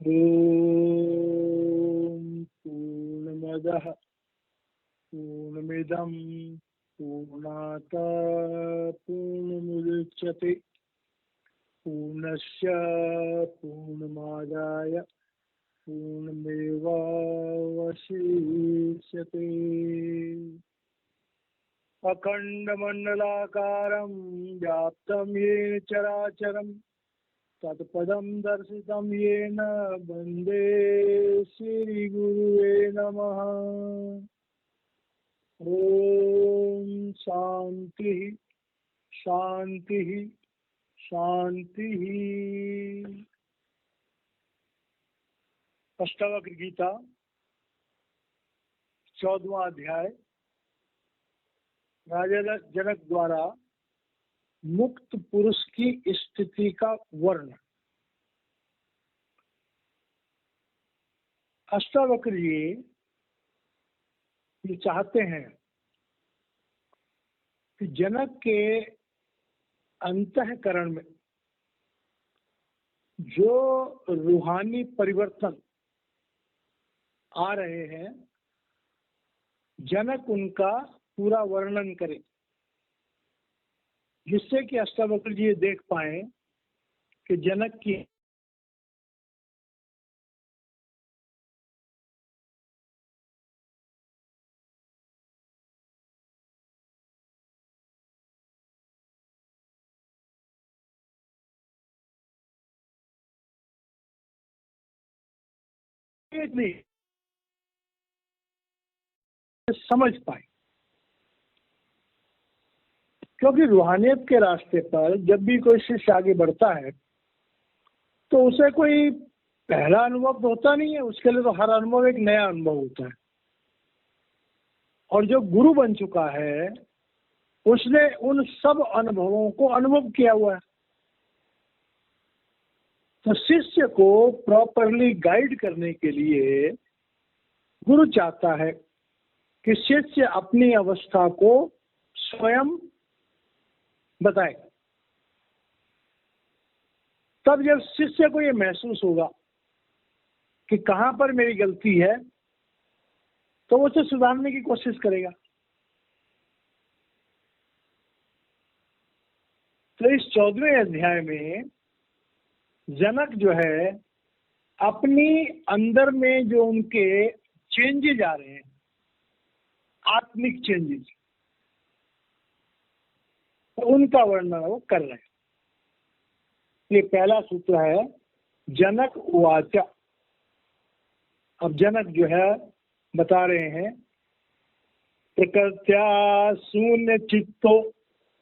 ॐ पूर्णमदः पूर्णमिदं पूर्णात् पूर्णमुदच्यते पूर्णस्य पूर्णमादाय पूर्णमेवावशिष्यते। अखण्डमण्डलाकारं व्याप्तं येन चराचरं तत्पदं दर्शितं येन वन्दे श्रीगुरुवे नमः। ॐ शान्तिः शान्तिः शान्तिः। अष्टावक्र गीता 14वां अध्याय राजा जनक द्वारा मुक्त पुरुष की स्थिति का वर्णन। अष्टावक्र जी ये चाहते हैं कि जनक के अंतःकरण में जो रूहानी परिवर्तन आ रहे हैं, जनक उनका पूरा वर्णन करे, जिससे कि अष्टावक्र जी ये देख पाए कि जनक की नहीं समझ पाए। क्योंकि रूहानियत के रास्ते पर जब भी कोई शिष्य आगे बढ़ता है तो उसे कोई पहला अनुभव होता नहीं है, उसके लिए तो हर अनुभव एक नया अनुभव होता है। और जो गुरु बन चुका है उसने उन सब अनुभवों को अनुभव किया हुआ है। तो शिष्य को प्रॉपरली गाइड करने के लिए गुरु चाहता है कि शिष्य अपनी अवस्था को स्वयं बताए। तब जब शिष्य को ये महसूस होगा कि कहां पर मेरी गलती है तो वो उसे सुधारने की कोशिश करेगा। तो इस 14वें अध्याय में जनक जो है अपनी अंदर में जो उनके चेंजेज आ रहे हैं, आत्मिक चेंजेस, तो उनका वर्णन वो कर रहे हैं। ये पहला सूत्र है जनक उवाच। अब जनक जो है बता रहे हैं, प्रकृत्या शून्य चित्तो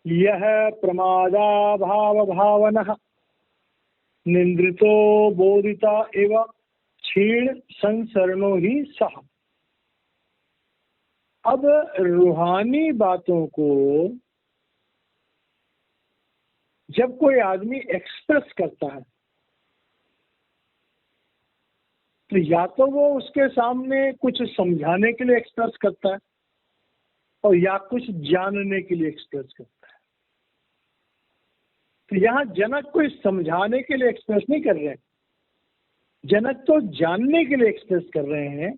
यह प्रमादा भाव भावनः निंद्रितो बोधिता एवं क्षीण संसरणो ही सह। अब रूहानी बातों को जब कोई आदमी एक्सप्रेस करता है तो या तो वो उसके सामने कुछ समझाने के लिए एक्सप्रेस करता है और या कुछ जानने के लिए एक्सप्रेस करता है। तो यहाँ जनक को समझाने के लिए एक्सप्रेस नहीं कर रहे हैं, जनक तो जानने के लिए एक्सप्रेस कर रहे हैं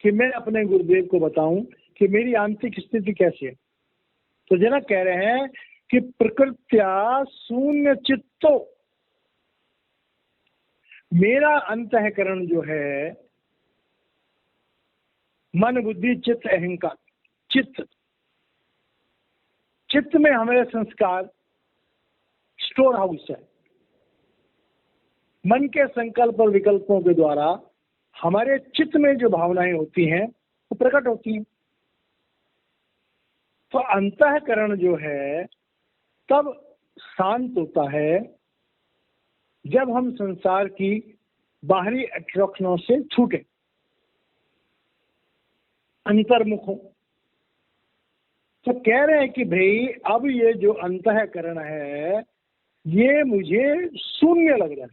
कि मैं अपने गुरुदेव को बताऊं कि मेरी आंतरिक स्थिति कैसी है। तो जनक कह रहे हैं कि प्रकृत्या शून्य चित्तो, मेरा अंतःकरण जो है मन बुद्धि चित्त अहंकार, चित्त में हमारे संस्कार स्टोर हाउस है। मन के संकल्प और विकल्पों के द्वारा हमारे चित्त में जो भावनाएं होती हैं वो प्रकट होती हैं। तो अंतःकरण जो है तब शांत होता है जब हम संसार की बाहरी अट्रैक्शनों से छूटे, अंतर्मुख हो। तो कह रहे हैं कि भाई अब ये जो अंतःकरण है ये मुझे शून्य लग रहा है,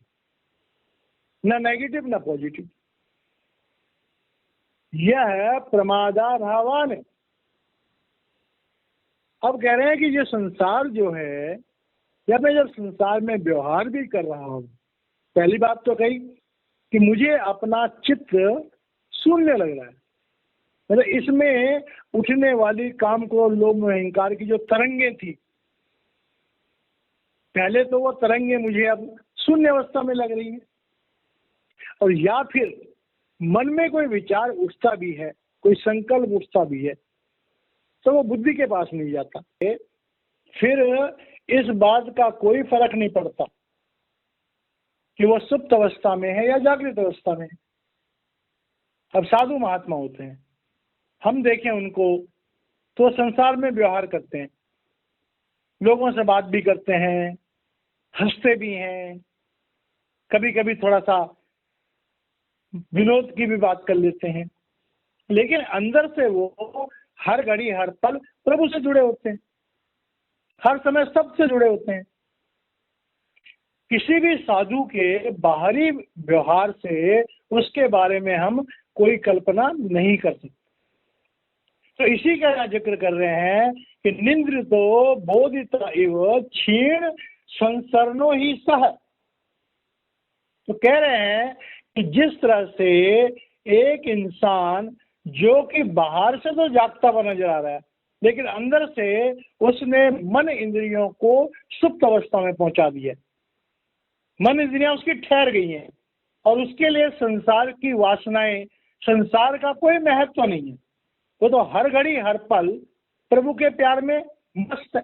ना नेगेटिव ना पॉजिटिव। यह प्रमादा भावान है। अब कह रहे हैं कि ये संसार जो है, या मैं जब संसार में व्यवहार भी कर रहा हूं, पहली बात तो कही कि मुझे अपना चित्त शून्य लग रहा है। मतलब इसमें उठने वाली काम क्रोध लोभ अहंकार की जो तरंगे थी, पहले तो वो तरंगे मुझे अब शून्य अवस्था में लग रही है। और या फिर मन में कोई विचार उठता भी है, कोई संकल्प उठता भी है, तो वो बुद्धि के पास नहीं जाता। फिर इस बात का कोई फर्क नहीं पड़ता कि वो सुप्त अवस्था में है या जागृत अवस्था में है। अब साधु महात्मा होते हैं, हम देखें उनको तो संसार में व्यवहार करते हैं, लोगों से बात भी करते हैं, हंसते भी हैं, कभी कभी थोड़ा सा विनोद की भी बात कर लेते हैं, लेकिन अंदर से वो हर घड़ी हर पल प्रभु से जुड़े होते हैं, हर समय सबसे जुड़े होते हैं। किसी भी साधु के बाहरी व्यवहार से उसके बारे में हम कोई कल्पना नहीं कर सकते। तो इसी का जिक्र कर रहे हैं कि निंद्रितो बोधित इव क्षीण संसरणो ही सह। तो कह रहे हैं कि जिस तरह से एक इंसान जो कि बाहर से तो जागता हुआ नजर आ रहा है, लेकिन अंदर से उसने मन इंद्रियों को सुप्त अवस्था में पहुंचा दिया, मन इंद्रियां उसकी ठहर गई हैं और उसके लिए संसार की वासनाएं, संसार का कोई महत्व नहीं है। वो तो हर घड़ी हर पल प्रभु के प्यार में मस्त है।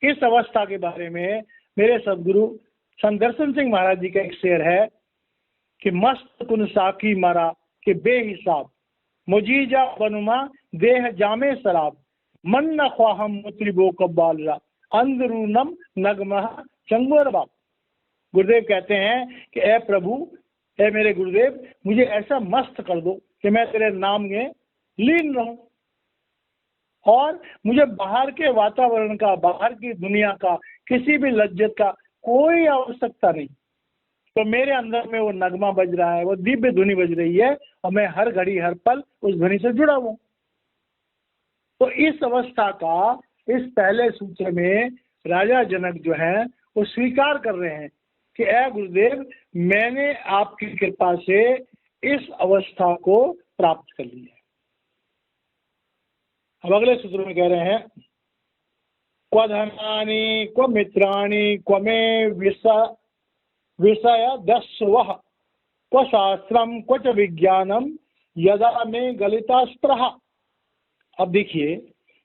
इस अवस्था के बारे में मेरे सदगुरु संत दर्शन सिंह महाराज जी का एक शेर है कि मस्त कुन साकी मारा के बेहिसाब, मुजीजा बनुमा देह जामे शराब, मन न ख्वाहम मुत्रिबो कब्बालरा, अंदरूनम नगमह चंगोर बाप। गुरुदेव कहते हैं कि ए प्रभु, ए मेरे गुरुदेव, मुझे ऐसा मस्त कर दो कि मैं तेरे नाम में लीन रहूं और मुझे बाहर के वातावरण का, बाहर की दुनिया का, किसी भी लज्जत का कोई आवश्यकता नहीं। तो मेरे अंदर में वो नगमा बज रहा है, वो दिव्य ध्वनि बज रही है और मैं हर घड़ी हर पल उस ध्वनि से जुड़ा हुआ। तो इस अवस्था का इस पहले सूत्र में राजा जनक जो है वो स्वीकार कर रहे हैं कि ऐ गुरुदेव, मैंने आपकी कृपा से इस अवस्था को प्राप्त कर लिया। अब अगले सूत्र में कह रहे हैं क्व धनानि क्व मित्राणि क्व मे विषय दस्वः क्व शास्त्रम क्व च विज्ञानम यदा में गलिता स्पृहा। अब देखिए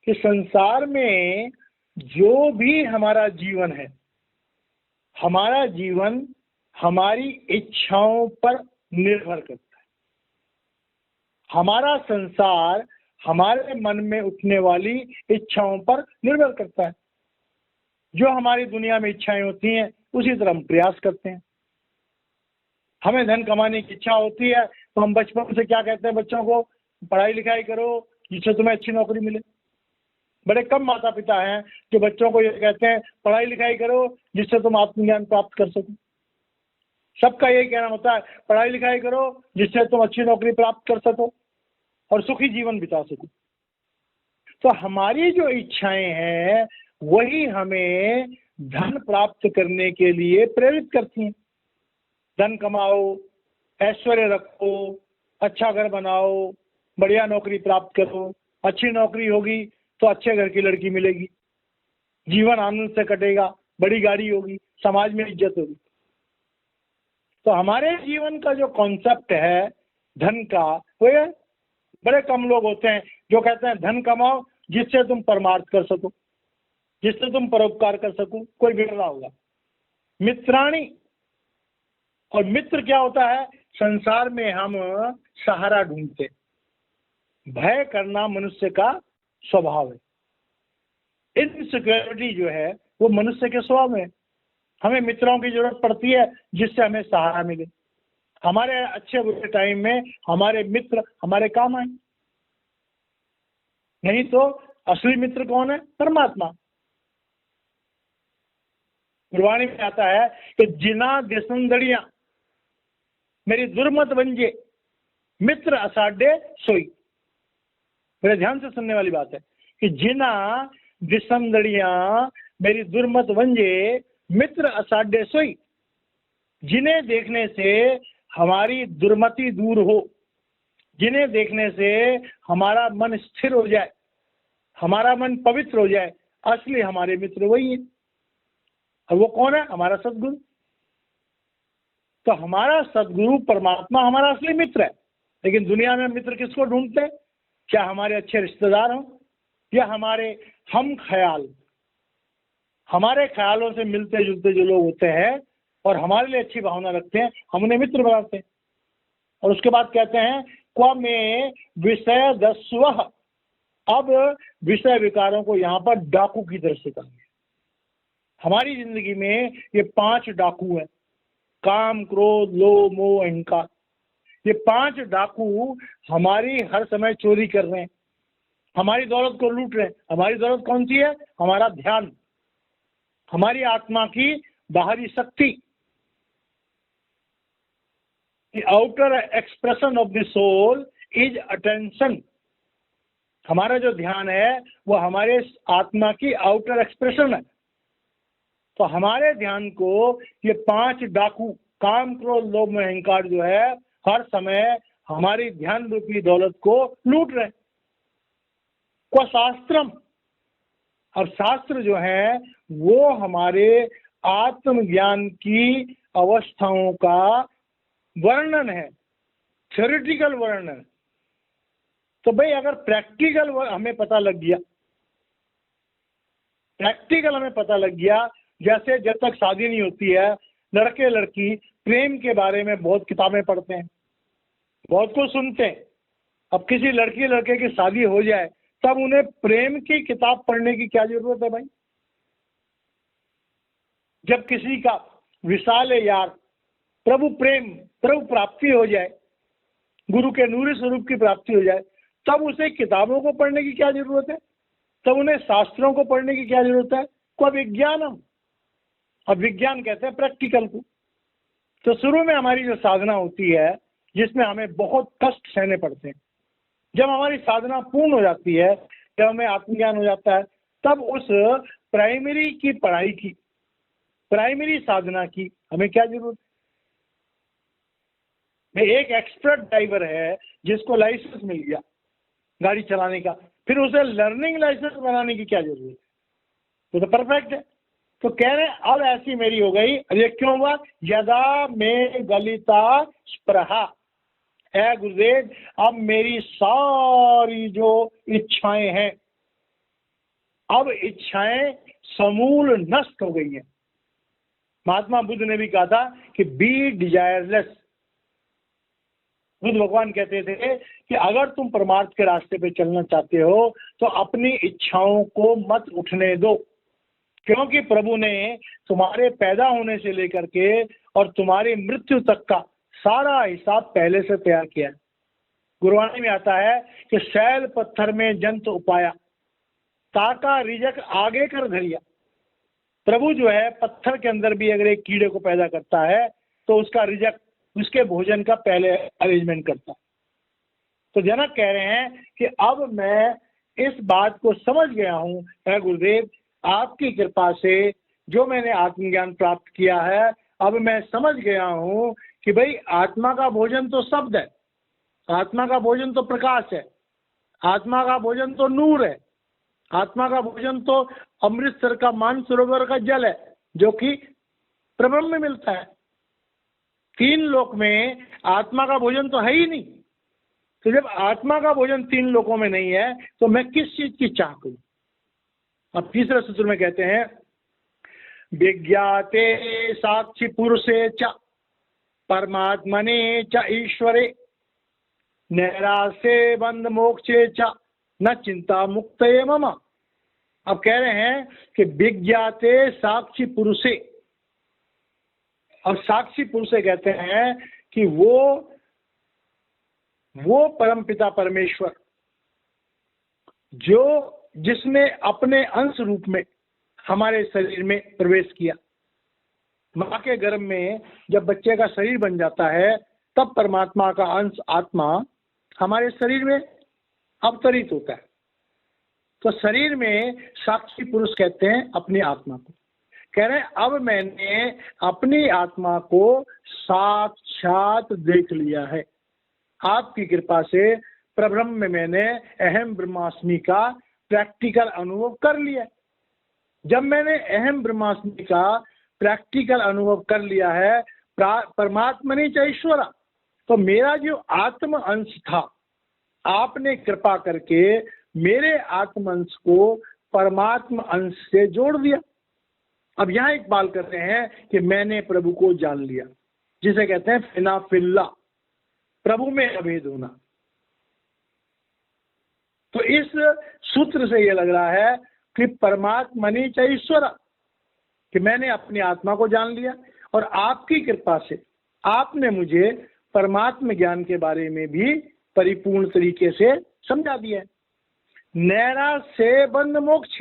कि संसार में जो भी हमारा जीवन है, हमारा जीवन हमारी इच्छाओं पर निर्भर करता है। हमारा संसार हमारे मन में उठने वाली इच्छाओं पर निर्भर करता है। जो हमारी दुनिया में इच्छाएं होती हैं उसी तरह हम प्रयास करते हैं। हमें धन कमाने की इच्छा होती है तो हम बचपन से क्या कहते हैं बच्चों को, पढ़ाई लिखाई करो जिससे तुम्हें अच्छी नौकरी मिले। बड़े कम माता पिता हैं जो बच्चों को ये कहते हैं पढ़ाई लिखाई करो जिससे तुम आत्मज्ञान प्राप्त कर सको। सबका यही कहना होता है पढ़ाई लिखाई करो जिससे तुम अच्छी नौकरी प्राप्त कर सको और सुखी जीवन बिता सको। तो हमारी जो इच्छाएं हैं वही हमें धन प्राप्त करने के लिए प्रेरित करती हैं। धन कमाओ, ऐश्वर्य रखो, अच्छा घर बनाओ, बढ़िया नौकरी प्राप्त करो, अच्छी नौकरी होगी तो अच्छे घर की लड़की मिलेगी, जीवन आनंद से कटेगा, बड़ी गाड़ी होगी, समाज में इज्जत होगी। तो हमारे जीवन का जो कॉन्सेप्ट है धन का, वो बड़े कम लोग होते हैं जो कहते हैं धन कमाओ जिससे तुम परमार्थ कर सको, जिससे तुम परोपकार कर सको। कोई बिगड़ रहा होगा। मित्राणी, और मित्र क्या होता है? संसार में हम सहारा ढूंढते। भय करना मनुष्य का स्वभाव है। इनसिक्योरिटी जो है वो मनुष्य के स्वभाव में। हमें मित्रों की जरूरत पड़ती है जिससे हमें सहारा मिले। हमारे अच्छे बुरे टाइम में हमारे मित्र हमारे काम आए। नहीं तो असली मित्र कौन है? परमात्मा। गुरबाणी में आता है कि जिना दिसंदड़िया मेरी दुर्मत बंजे, मित्र असाढ़े सोई। मेरे ध्यान से सुनने वाली बात है कि जिना दिसंदड़िया मेरी दुर्मत बंजे, मित्र असाढ़े सोई। जिन्हें देखने से हमारी दुर्मति दूर हो, जिन्हें देखने से हमारा मन स्थिर हो जाए, हमारा मन पवित्र हो जाए, असली हमारे मित्र वही है। और वो कौन है? हमारा सदगुरु। तो हमारा सदगुरु परमात्मा हमारा असली मित्र है। लेकिन दुनिया में मित्र किसको ढूंढते हैं? क्या हमारे अच्छे रिश्तेदार हों या हमारे हम ख्याल, हमारे ख्यालों से मिलते जुलते जो लोग होते हैं और हमारे लिए अच्छी भावना रखते हैं, हम उन्हें मित्र बनाते हैं। और उसके बाद कहते हैं क्व में विषय दस्वह। अब विषय विकारों को यहाँ पर डाकू की तरह से कहेंगे। हमारी जिंदगी में ये 5 डाकू हैं, काम, क्रोध, लोभ, मोह, अहंकार। ये 5 डाकू हमारी हर समय चोरी कर रहे हैं, हमारी दौलत को लूट रहे हैं। हमारी दौलत कौन सी है? हमारा ध्यान, हमारी आत्मा की बाहरी शक्ति। The outer expression of the soul is attention। हमारा जो ध्यान है वो हमारे आत्मा की आउटर एक्सप्रेशन है। तो हमारे ध्यान को ये 5 डाकू, काम, क्रोध, लोभ, मोह, अहंकार जो है, हर समय हमारी ध्यान रूपी दौलत को लूट रहे। को शास्त्रम। अब शास्त्र जो है वो हमारे आत्मज्ञान की अवस्थाओं का वर्णन है, थ्योरेटिकल वर्णन। तो भाई अगर प्रैक्टिकल हमें पता लग गया, प्रैक्टिकल हमें पता लग गया, जैसे जब तक शादी नहीं होती है लड़के लड़की प्रेम के बारे में बहुत किताबें पढ़ते हैं, बहुत कुछ सुनते हैं। अब किसी लड़की लड़के की शादी हो जाए तब उन्हें प्रेम की किताब पढ़ने की क्या जरूरत है भाई? जब किसी का विशाल यार प्रभु प्रेम, प्रभु प्राप्ति हो जाए, गुरु के नूरी स्वरूप की प्राप्ति हो जाए, तब उसे किताबों को पढ़ने की क्या जरूरत है? तब उन्हें शास्त्रों को पढ़ने की क्या जरूरत है? को विज्ञानम। अब विज्ञान कहते हैं प्रैक्टिकल को। तो शुरू में हमारी जो साधना होती है जिसमें हमें बहुत कष्ट सहने पड़ते हैं, जब हमारी साधना पूर्ण हो जाती है, जब हमें आत्मज्ञान हो जाता है, तब उस प्राइमरी की पढ़ाई की, प्राइमरी साधना की हमें क्या जरूरत है? एक एक्सपर्ट ड्राइवर है जिसको लाइसेंस मिल गया गाड़ी चलाने का, फिर उसे लर्निंग लाइसेंस बनाने की क्या जरूरत है? तो परफेक्ट है। तो कह रहे हैं अब ऐसी मेरी हो गई। ये क्यों हुआ? यदा में गलिता स्पृहा। ऐ गुरुदेव, अब मेरी सारी जो इच्छाएं हैं, अब इच्छाएं समूल नष्ट हो गई हैं। महात्मा बुद्ध ने भी कहा था कि बी डिजायरलेस। बुद्ध भगवान कहते थे कि अगर तुम परमार्थ के रास्ते पे चलना चाहते हो तो अपनी इच्छाओं को मत उठने दो, क्योंकि प्रभु ने तुम्हारे पैदा होने से लेकर के और तुम्हारी मृत्यु तक का सारा हिसाब पहले से तैयार किया है। गुरबाणी में आता है कि शैल पत्थर में जंत उपाया, ताका रिजक आगे कर धरिया। प्रभु जो है पत्थर के अंदर भी अगर एक कीड़े को पैदा करता है तो उसका रिजक, उसके भोजन का पहले अरेंजमेंट करता है। तो जनक कह रहे हैं कि अब मैं इस बात को समझ गया हूँ, है गुरुदेव, आपकी कृपा से जो मैंने आत्मज्ञान प्राप्त किया है, अब मैं समझ गया हूँ कि भाई आत्मा का भोजन तो शब्द है, आत्मा का भोजन तो प्रकाश है, आत्मा का भोजन तो नूर है, आत्मा का भोजन तो अमृतसर का मानसरोवर का जल है जो कि प्रब्रह्म में मिलता है। 3 लोक में आत्मा का भोजन तो है ही नहीं। तो जब आत्मा का भोजन 3 लोकों में नहीं है तो मैं किस चीज की चाह करूं? अब तीसरे सूत्र में कहते हैं विज्ञाते साक्षी पुरुषे च परमात्मने च ईश्वरे नैराश्ये बंध मोक्षे च न चिंता मुक्तये मम। अब कह रहे हैं कि विज्ञाते साक्षी पुरुषे। और साक्षी पुरुषे कहते हैं कि वो परमपिता परमेश्वर जो जिसने अपने अंश रूप में हमारे शरीर में प्रवेश किया। माँ के गर्भ में जब बच्चे का शरीर बन जाता है तब परमात्मा का अंश आत्मा हमारे शरीर में अवतरित होता है। तो शरीर में साक्षी पुरुष कहते हैं अपनी आत्मा को, कह रहे हैं अब मैंने अपनी आत्मा को साक्षात देख लिया है, आपकी कृपा से प्रब्रह्म में मैंने अहम ब्रह्मास्मि का प्रैक्टिकल अनुभव कर लिया। जब मैंने अहम ब्रह्मास्मि का प्रैक्टिकल अनुभव कर लिया है, परमात्मनि च ईश्वर, तो मेरा जो आत्म अंश था, आपने कृपा करके मेरे आत्म अंश को परमात्मा अंश से जोड़ दिया। अब यहाँ एक बात कर रहे हैं कि मैंने प्रभु को जान लिया, जिसे कहते हैं फिना फिल्ला, प्रभु में अभेद होना। तो इस सूत्र से यह लग रहा है कि परमात्मनि च ईश्वर, कि मैंने अपनी आत्मा को जान लिया और आपकी कृपा से आपने मुझे परमात्म ज्ञान के बारे में भी परिपूर्ण तरीके से समझा दिया है। नैराश्य बंध मोक्ष।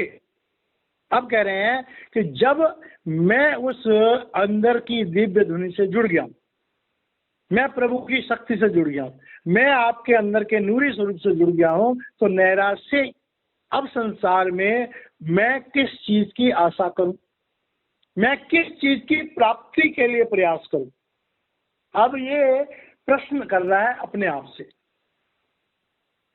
अब कह रहे हैं कि जब मैं उस अंदर की दिव्य ध्वनि से जुड़ गया, मैं प्रभु की शक्ति से जुड़ गया, मैं आपके अंदर के नूरी स्वरूप से जुड़ गया हूं, तो नैराश्य, अब संसार में मैं किस चीज की आशा करूं, मैं किस चीज की प्राप्ति के लिए प्रयास करूं। अब ये प्रश्न कर रहा है अपने आप से।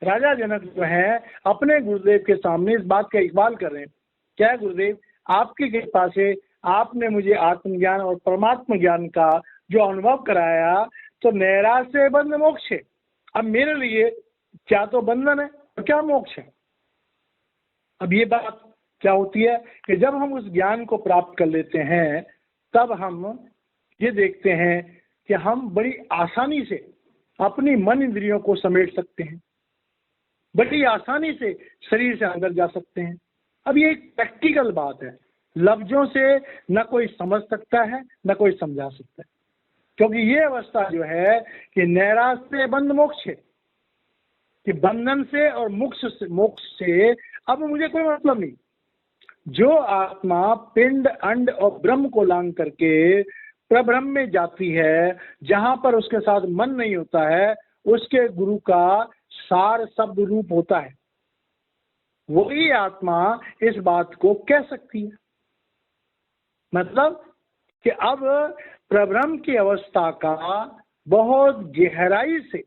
राजा जनक जो है अपने गुरुदेव के सामने इस बात का इकबाल कर रहे हैं, क्या गुरुदेव, आपकी कृपा से आपने मुझे आत्मज्ञान और परमात्मा ज्ञान का जो अनुभव कराया, तो नैराश्य बंध मोक्ष है। अब मेरे लिए क्या तो बंधन है और क्या मोक्ष है। अब ये बात क्या होती है कि जब हम उस ज्ञान को प्राप्त कर लेते हैं, तब हम ये देखते हैं कि हम बड़ी आसानी से अपनी मन इंद्रियों को समेट सकते हैं, बड़ी आसानी से शरीर से अंदर जा सकते हैं। अब ये एक प्रैक्टिकल बात है, लफ्जों से न कोई समझ सकता है न कोई समझा सकता है, क्योंकि ये अवस्था जो है कि नैराश्य बंध मोक्ष है, कि बंधन से और मोक्ष से अब मुझे कोई मतलब नहीं। जो आत्मा पिंड अंड और ब्रह्म को लांग करके प्रब्रह्म में जाती है, जहां पर उसके साथ मन नहीं होता है, उसके गुरु का सार शब्द रूप होता है, वही आत्मा इस बात को कह सकती है। मतलब कि अब प्रब्रह्म की अवस्था का बहुत गहराई से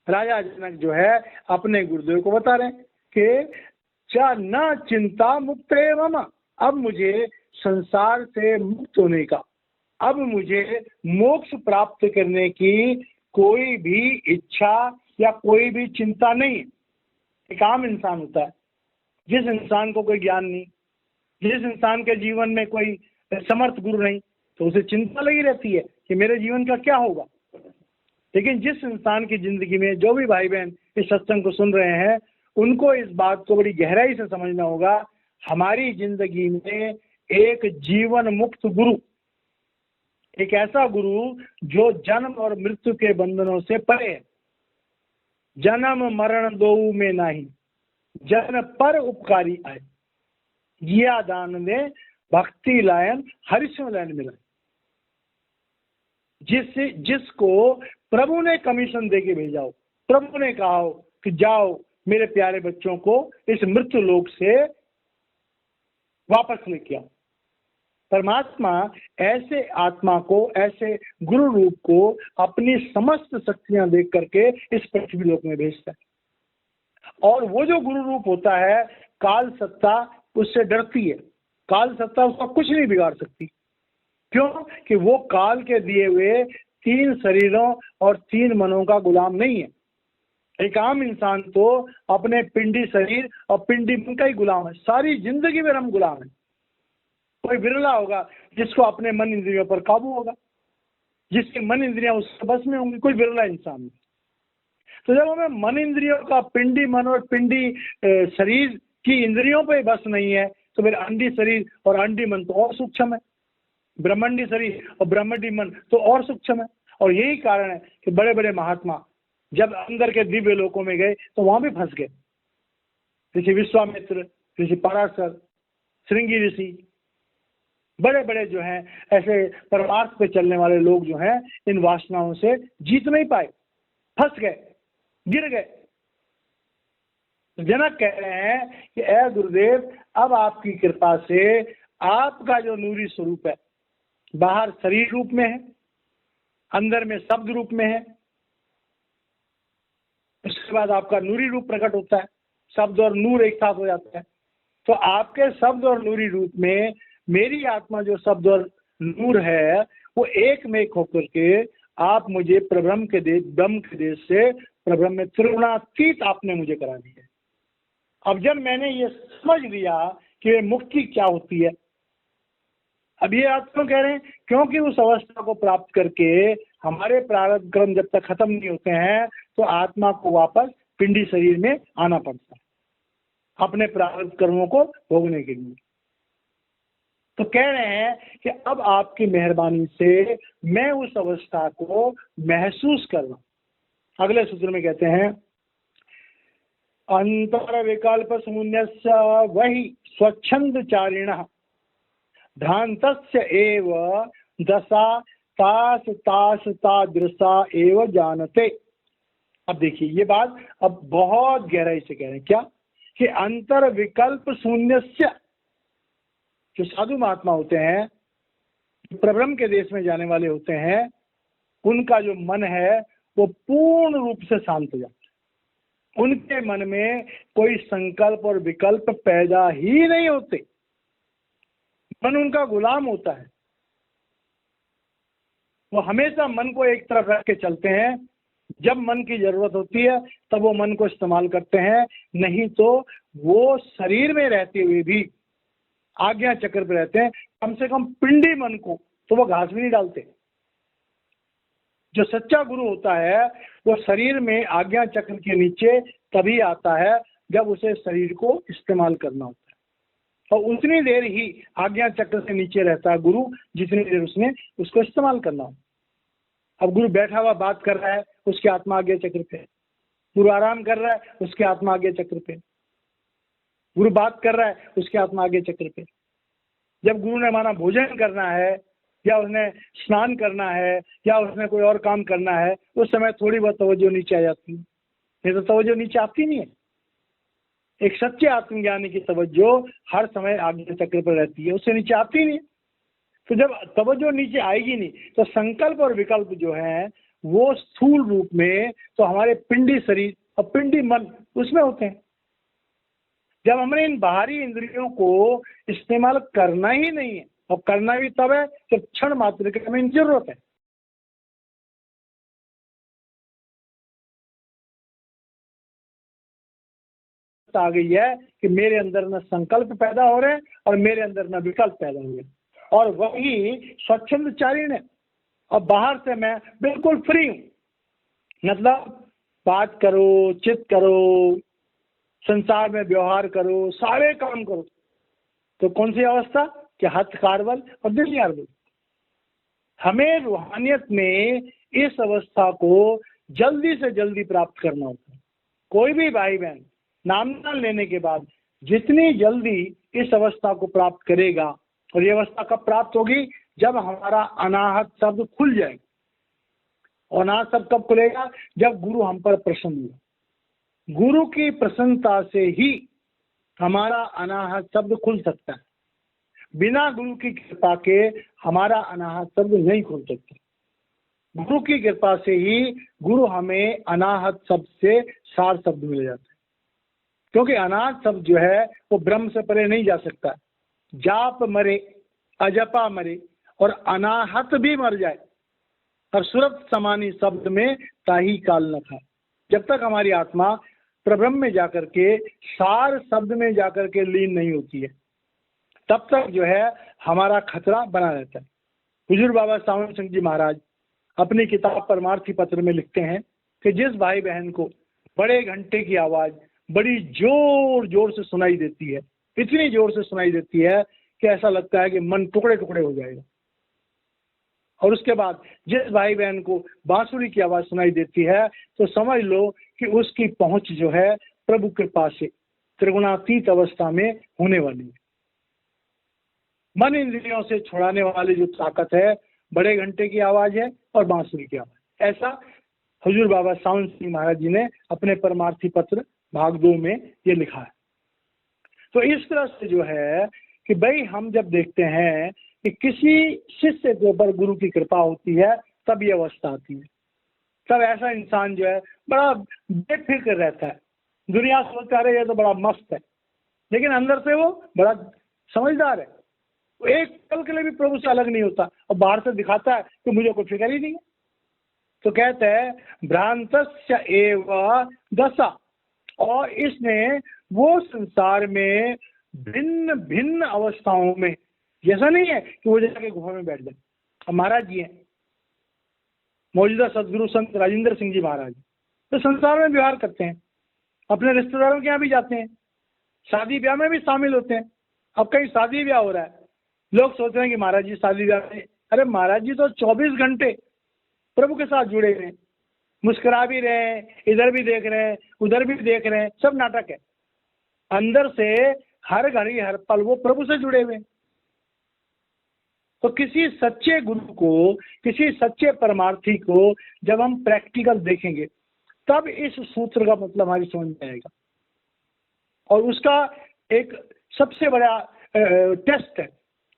राजा जनक जो है अपने गुरुदेव को बता रहे हैं कि चा न चिंता मुक्त मम, अब मुझे संसार से मुक्त होने का, अब मुझे मोक्ष प्राप्त करने की कोई भी इच्छा या कोई भी चिंता नहीं है। एक आम इंसान होता है, जिस इंसान को कोई ज्ञान नहीं, जिस इंसान के जीवन में कोई समर्थ गुरु नहीं, तो उसे चिंता लगी रहती है कि मेरे जीवन का क्या होगा। लेकिन जिस इंसान की जिंदगी में जो भी भाई बहन इस सत्संग को सुन रहे हैं, उनको इस बात को बड़ी गहराई से समझना होगा, हमारी जिंदगी में एक जीवन मुक्त गुरु, एक ऐसा गुरु जो जन्म और मृत्यु के बंधनों से परे है। जन्म मरण दोऊ में नहीं, जन पर उपकारी आए, जिया दान में भक्ति लायन हरिश्व लायन मिला। जिसको प्रभु ने कमीशन दे के भेजा हो, प्रभु ने कहा हो कि जाओ मेरे प्यारे बच्चों को इस मृत्यु लोक से वापस लेके आओ। परमात्मा ऐसे आत्मा को, ऐसे गुरु रूप को अपनी समस्त शक्तियां देख करके इस पृथ्वी लोक में भेजता है। और वो जो गुरु रूप होता है, काल सत्ता उससे डरती है, काल सत्ता उसका कुछ नहीं बिगाड़ सकती। क्यों? कि वो काल के दिए हुए 3 शरीरों और 3 मनों का गुलाम नहीं है। एक आम इंसान तो अपने पिंडी शरीर और पिंडी मन का ही गुलाम है, सारी जिंदगी में हम गुलाम है। कोई विरला होगा जिसको अपने मन इंद्रियों पर काबू होगा, जिसके मन इंद्रियां उसके बस में होंगी, कोई विरला इंसान नहीं। तो जब हमें मन इंद्रियों का, पिंडी मन और पिंडी शरीर की इंद्रियों पर बस नहीं है, तो फिर अंडी शरीर और अंडी मन तो और सूक्ष्म है, ब्रह्मंडी शरीर और ब्रह्मंडी मन तो और सूक्ष्म है। और यही कारण है कि बड़े बड़े महात्मा जब अंदर के दिव्य लोकों में गए तो वहां भी फंस गए। ऋषि विश्वामित्र, ऋषि पराशर, श्रृंगी ऋषि, बड़े बड़े जो हैं ऐसे परमार्थ पे चलने वाले लोग जो हैं, इन वासनाओं से जीत नहीं पाए, फंस गए, गिर गए। जनक कह रहे हैं कि ऐ गुरुदेव, अब आपकी कृपा से आपका जो नूरी स्वरूप है बाहर शरीर रूप में है, अंदर में शब्द रूप में है, उसके बाद आपका नूरी रूप प्रकट होता है, शब्द और नूर एक साथ हो जाता है। तो आपके शब्द और नूरी रूप में मेरी आत्मा जो शब्द और नूर है वो एक में एक होकर के आप मुझे प्रब्रह्म के देश, ब्रह्म के देश से प्रब्रह्म में त्रिगुणातीत आपने मुझे करा दिया। अब जब मैंने ये समझ लिया कि मुक्ति क्या होती है, अब ये आप क्यों कह रहे हैं? क्योंकि उस अवस्था को प्राप्त करके हमारे प्रारब्ध कर्म जब तक खत्म नहीं होते हैं तो आत्मा को वापस पिंडी शरीर में आना पड़ता है अपने प्रारब्ध कर्मों को भोगने के लिए। तो कह रहे हैं कि अब आपकी मेहरबानी से मैं उस अवस्था को महसूस कर रहा हूं। अगले सूत्र में कहते हैं अंतर विकल्प शून्यस्य वही स्वच्छंद चारिण भ्रांतस्य एव दशा तास तास तादृशा एव जानते। अब देखिए ये बात अब बहुत गहराई से कह रहे हैं क्या कि अंतर विकल्प शून्यस्य, जो साधु महात्मा होते हैं, प्रब्रह्म के देश में जाने वाले होते हैं, उनका जो मन है वो पूर्ण रूप से शांत हो जाता है। उनके मन में कोई संकल्प और विकल्प पैदा ही नहीं होते। मन उनका गुलाम होता है। वो हमेशा मन को एक तरफ रख के चलते हैं। जब मन की जरूरत होती है तब वो मन को इस्तेमाल करते हैं, नहीं तो वो शरीर में रहते हुए भी आज्ञा चक्र पे रहते हैं। कम से कम पिंडी मन को तो वो घास भी नहीं डालते। जो सच्चा गुरु होता है वो शरीर में आज्ञा चक्र के नीचे तभी आता है जब उसे शरीर को इस्तेमाल करना होता है, और उतनी देर ही आज्ञा चक्र से नीचे रहता है गुरु जितनी देर उसने उसको इस्तेमाल करना हो। अब गुरु बैठा हुआ बात कर रहा है उसके आत्मा आज्ञा चक्र पे, गुरु आराम कर रहा है उसके आत्मा आज्ञा चक्र पे, गुरु बात कर रहा है उसके आत्मा आज्ञा चक्र पे। जब गुरु ने माना भोजन करना है या उसने स्नान करना है या उसने कोई और काम करना है, उस समय थोड़ी बहुत तवज्जो नीचे आ जाती है, नहीं तो तवज्जो नीचे आती नहीं है। एक सच्चे आत्मज्ञानी की तवज्जो हर समय आज्ञा चक्र पर रहती है, उससे नीचे आती नहीं। तो जब तवज्जो नीचे आएगी नहीं तो संकल्प और विकल्प जो है वो स्थूल रूप में तो हमारे पिंडी शरीर और पिंडी मन उसमें होते हैं। जब हमने इन बाहरी इंद्रियों को इस्तेमाल करना ही नहीं है, और करना भी तब है जब क्षण मात्र की हमें जरूरत है। आ गई है कि मेरे अंदर न संकल्प पैदा हो रहे हैं और मेरे अंदर न विकल्प पैदा हो रहे, और वही स्वच्छंद चारिण है। और बाहर से मैं बिल्कुल फ्री हूँ, मतलब बात करो, चित करो, संसार में व्यवहार करो, सारे काम करो। तो कौन सी अवस्था कि हथ कारबल और दिल यारबल। हमें रूहानियत में इस अवस्था को जल्दी से जल्दी प्राप्त करना होता है। कोई भी भाई बहन नामदान लेने के बाद जितनी जल्दी इस अवस्था को प्राप्त करेगा, और ये अवस्था कब प्राप्त होगी? जब हमारा अनाहत शब्द खुल जाएगा। और अनाहत शब्द कब खुलेगा? जब गुरु हम पर प्रसन्न होगा। गुरु की प्रसन्नता से ही हमारा अनाहत शब्द खुल सकता है। बिना गुरु की कृपा के हमारा अनाहत शब्द नहीं खुल सकता। गुरु की कृपा से ही गुरु हमें अनाहत शब्द से सार शब्द मिल जाता है, क्योंकि अनाहत शब्द जो है वो ब्रह्म से परे नहीं जा सकता। जाप मरे, अजपा मरे और अनाहत भी मर जाए, और सुरत समानी शब्द में ताही काल न खाए। जब तक हमारी आत्मा प्रब्रह्म में जाकर के सार शब्द में जाकर के लीन नहीं होती है, तब तक जो है हमारा खतरा बना रहता है। हुजूर बाबा सावन सिंह जी महाराज अपनी किताब परमार्थी पत्र में लिखते हैं कि जिस भाई बहन को बड़े घंटे की आवाज बड़ी जोर जोर से सुनाई देती है, इतनी जोर से सुनाई देती है कि ऐसा लगता है कि मन टुकड़े टुकड़े हो जाएगा, और उसके बाद जिस भाई बहन को बांसुरी की आवाज सुनाई देती है तो समझ लो कि उसकी पहुंच जो है प्रभु के पास से त्रिगुणातीत अवस्था में होने वाली है। मन इंद्रियों से छुड़ाने वाली जो ताकत है बड़े घंटे की आवाज है और बांसुरी की आवाज। ऐसा हुजूर बाबा सावन सिंह महाराज जी ने अपने परमार्थी पत्र भाग 2 में ये लिखा है। तो इस तरह से जो है कि भाई हम जब देखते हैं कि किसी शिष्य के ऊपर गुरु की कृपा होती है तब ये अवस्था आती है। तब ऐसा इंसान जो है बड़ा बेफिक्र रहता है, दुनिया सोचता है ये तो बड़ा मस्त है, लेकिन अंदर से वो बड़ा समझदार है। वो एक पल के लिए भी प्रभु से अलग नहीं होता और बाहर से दिखाता है कि मुझे कोई फिक्र ही नहीं है। तो कहते हैं भ्रांतस्य एव दशा, और इसने वो संसार में भिन्न भिन्न अवस्थाओं में, जैसा नहीं है कि वो जाके गुफा में बैठ जाए। अब महाराज जी हैं मौजूदा सदगुरु संत राजेंद्र सिंह जी महाराज, तो संसार में व्यवहार करते हैं, अपने रिश्तेदारों के यहाँ भी जाते हैं, शादी ब्याह में भी शामिल होते हैं। अब कहीं शादी ब्याह हो रहा है, लोग सोच रहे हैं कि महाराज जी शादी ब्याह में, अरे महाराज जी तो 24 घंटे प्रभु के साथ जुड़े हुए हैं, मुस्कुरा भी रहे हैं, इधर भी देख रहे हैं, उधर भी देख रहे हैं, सब नाटक है। अंदर से हर घड़ी हर पल वो प्रभु से जुड़े हुए हैं। तो किसी सच्चे गुरु को, किसी सच्चे परमार्थी को जब हम प्रैक्टिकल देखेंगे तब इस सूत्र का मतलब हमारी समझ में आएगा। और उसका एक सबसे बड़ा टेस्ट है,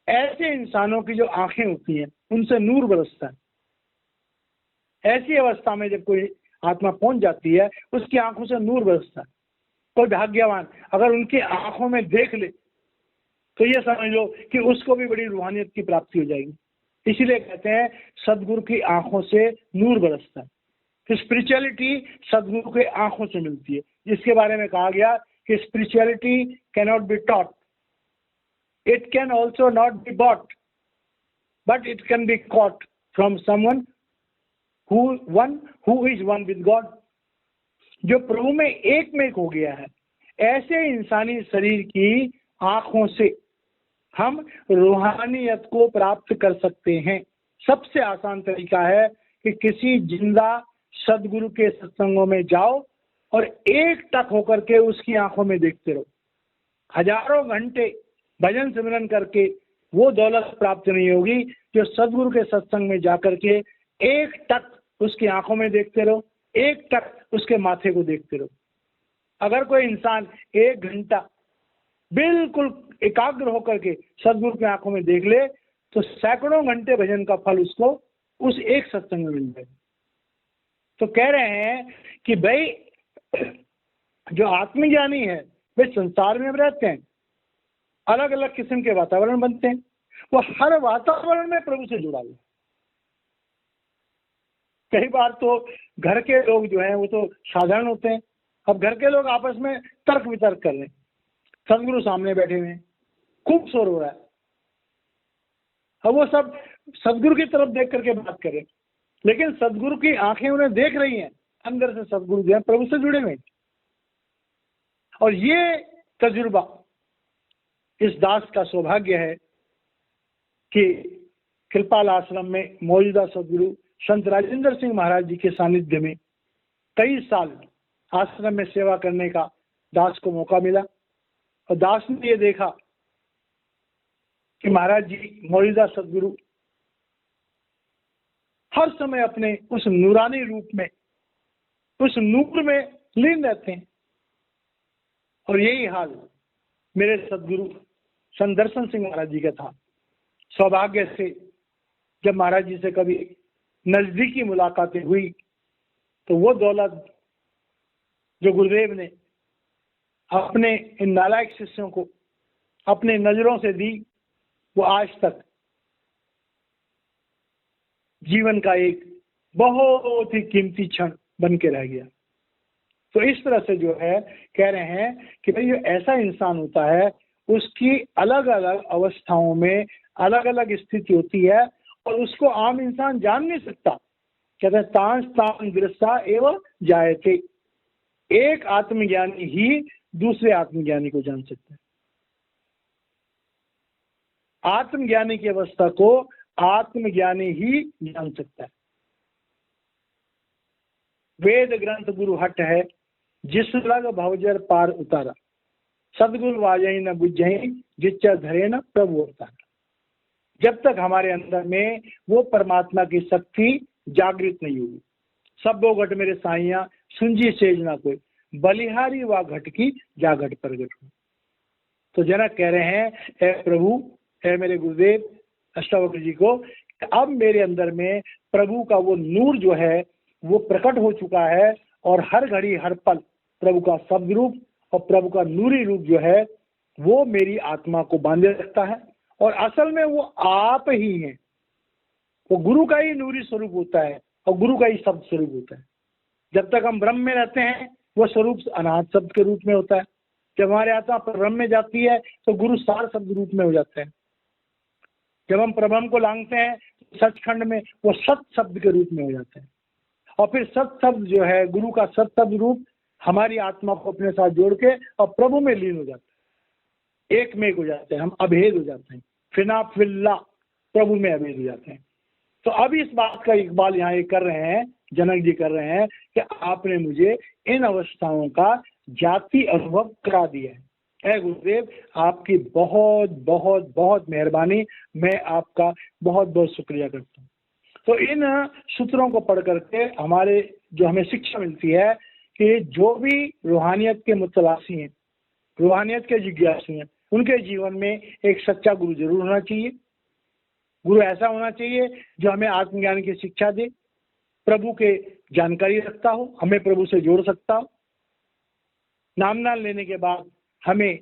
ऐसे इंसानों की जो आंखें होती हैं उनसे नूर बरसता है। ऐसी अवस्था में जब कोई आत्मा पहुंच जाती है उसकी आंखों से नूर बरसता है। कोई भाग्यवान अगर उनकी आंखों में देख ले तो ये समझ लो कि उसको भी बड़ी रूहानियत की प्राप्ति हो जाएगी। इसीलिए कहते हैं सदगुरु की आंखों से नूर बरसता है। तो स्पिरिचुअलिटी सदगुरु के आंखों से मिलती है, जिसके बारे में कहा गया कि spirituality cannot be taught, it can also not be bought, but it can be caught from someone who is one with God. जो प्रभु में एक हो गया है, ऐसे इंसानी शरीर की आंखों से हम रूहानियत को प्राप्त कर सकते हैं। सबसे आसान तरीका है कि किसी जिंदा सदगुरु के सत्संगों में जाओ और एक टक होकर के उसकी आंखों में देखते रहो। हजारों घंटे भजन सिमरन करके वो दौलत प्राप्त नहीं होगी जो सदगुरु के सत्संग में जाकर के एक टक उसकी आंखों में देखते रहो, एक टक उसके माथे को देखते रहो। अगर कोई इंसान 1 घंटा बिल्कुल एकाग्र होकर के सदगुरु की आंखों में देख ले तो सैकड़ों घंटे भजन का फल उसको उस एक सत्संग में मिल जाए। तो कह रहे हैं कि भाई जो आत्मज्ञानी है वे संसार में रहते हैं, अलग अलग किस्म के वातावरण बनते हैं, वो हर वातावरण में प्रभु से जुड़ा हुआ। कई बार तो घर के लोग जो हैं वो तो साधारण होते हैं, अब घर के लोग आपस में तर्क वितर्क कर रहे हैं, सदगुरु सामने बैठे हुए हैं, खूब शोर हो रहा है, अब वो सब सदगुरु की तरफ देख करके बात कर रहे हैं, लेकिन सदगुरु की आंखें उन्हें देख रही हैं, अंदर से सदगुरु जो है प्रभु से जुड़े हुए हैं। और ये तजुर्बा इस दास का सौभाग्य है कि कृपाल आश्रम में मौजूदा सदगुरु संत राजेंद्र सिंह महाराज जी के सानिध्य में कई साल आश्रम में सेवा करने का दास को मौका मिला। और दास ने ये देखा कि महाराज जी मौजूदा सदगुरु हर समय अपने उस नूरानी रूप में, उस नूर में लीन रहते हैं। और यही हाल मेरे सदगुरु संत दर्शन सिंह महाराज जी का था। सौभाग्य से जब महाराज जी से कभी नजदीकी मुलाकातें हुई तो वो दौलत जो गुरुदेव ने अपने इन नालायक शिष्यों को अपने नजरों से दी, वो आज तक जीवन का एक बहुत ही कीमती क्षण बन के रह गया। तो इस तरह से जो है कह रहे हैं कि भाई जो ऐसा इंसान होता है उसकी अलग अलग अवस्थाओं में अलग अलग स्थिति होती है और उसको आम इंसान जान नहीं सकता। कहते हैं तांस तान दृष्टा एवं जायते, एक आत्मज्ञानी ही दूसरे आत्मज्ञानी को जान सकता है। आत्मज्ञानी की अवस्था को आत्मज्ञानी ही जान सकता है। वेद ग्रंथ गुरु हट है जिस लग भवजर पार उतारा, सदगुरु वाजही न बुझही जिच्चा धरे न प्रभु उतारा। जब तक हमारे अंदर में वो परमात्मा की शक्ति जागृत नहीं होगी, सबो घट मेरे साइया सुंजी सेज ना कोई, बलिहारी व घट की जागट प्रगट हो। तो जनक कह रहे हैं, ए प्रभु, ए मेरे गुरुदेव अष्टावक्र जी को, अब मेरे अंदर में प्रभु का वो नूर जो है वो प्रकट हो चुका है और हर घड़ी हर पल प्रभु का शब्द रूप और प्रभु का नूरी रूप जो है वो मेरी आत्मा को बांधे रखता है। और असल में वो आप ही हैं, वो गुरु का ही नूरी स्वरूप होता है और गुरु का ही शब्द स्वरूप होता है। जब तक हम ब्रह्म में रहते हैं वो स्वरूप अनाथ शब्द के रूप में होता है। जब हमारे आत्मा ब्रह्म में जाती है तो गुरु सार शब्द रूप में हो जाते हैं। जब हम प्रब्रह्म को लांघते हैं सचखंड में वो सत शब्द के रूप में हो जाते हैं। और फिर सत शब्द जो है गुरु का सत शब्द रूप हमारी आत्मा को अपने साथ जोड़ के और प्रभु में लीन हो जाता है, एक में हो जाते हैं, हम अभेद हो जाते हैं, फिना फिल्ला प्रभु में अभेद हो जाते हैं। तो अब इस बात का इकबाल यहाँ ये कर रहे हैं, जनक जी कर रहे हैं कि आपने मुझे इन अवस्थाओं का जाति अनुभव करा दिया है। ऐ गुरुदेव, आपकी बहुत बहुत बहुत मेहरबानी, मैं आपका बहुत बहुत शुक्रिया करता हूँ। तो इन सूत्रों को पढ़ करके हमारे जो हमें शिक्षा मिलती है कि जो भी रूहानियत के मुतलासी हैं, रूहानियत के जिज्ञासु हैं, उनके जीवन में एक सच्चा गुरु जरूर होना चाहिए। गुरु ऐसा होना चाहिए जो हमें आत्मज्ञान की शिक्षा दे, प्रभु के जानकारी रखता हो, हमें प्रभु से जोड़ सकता हो। नाम लेने के बाद हमें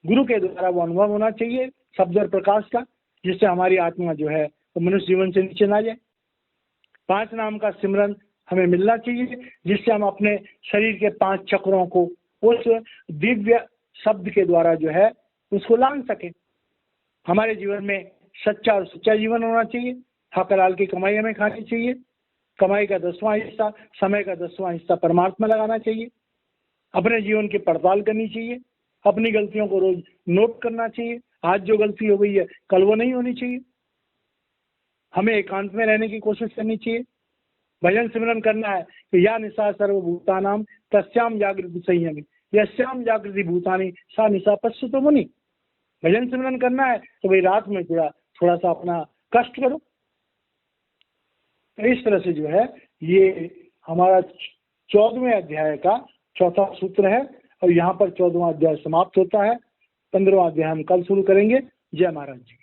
गुरु के द्वारा वो अनुभव होना चाहिए शब्द और प्रकाश का, जिससे हमारी आत्मा जो है वो मनुष्य जीवन से नीचे ना जाए। 5 नाम का सिमरन हमें मिलना चाहिए, जिससे हम अपने शरीर के 5 चक्रों को उस दिव्य शब्द के द्वारा जो है उसको लांघ सके। हमारे जीवन में सच्चा और सच्चा जीवन होना चाहिए। हक हलाल की कमाई हमें खानी चाहिए। कमाई का 10वां हिस्सा, समय का 10वां हिस्सा परमार्थ में लगाना चाहिए। अपने जीवन की पड़ताल करनी चाहिए। अपनी गलतियों को रोज नोट करना चाहिए। आज जो गलती हो गई है कल वो नहीं होनी चाहिए। हमें एकांत में रहने की कोशिश करनी चाहिए। भजन सिमरन करना है कि या निशा सर्वभूतानाम तस्याम जागृति संयमी यस्याम जागृति भूतानी सा निशा पश्यतो मुनि। भजन सिमरन करना है तो भाई रात में थोड़ा सा अपना कष्ट करो। तो इस तरह से जो है ये हमारा 14वें अध्याय का 4था सूत्र है और यहाँ पर 14वां अध्याय समाप्त होता है। 15वां अध्याय हम कल शुरू करेंगे। जय महाराज जी।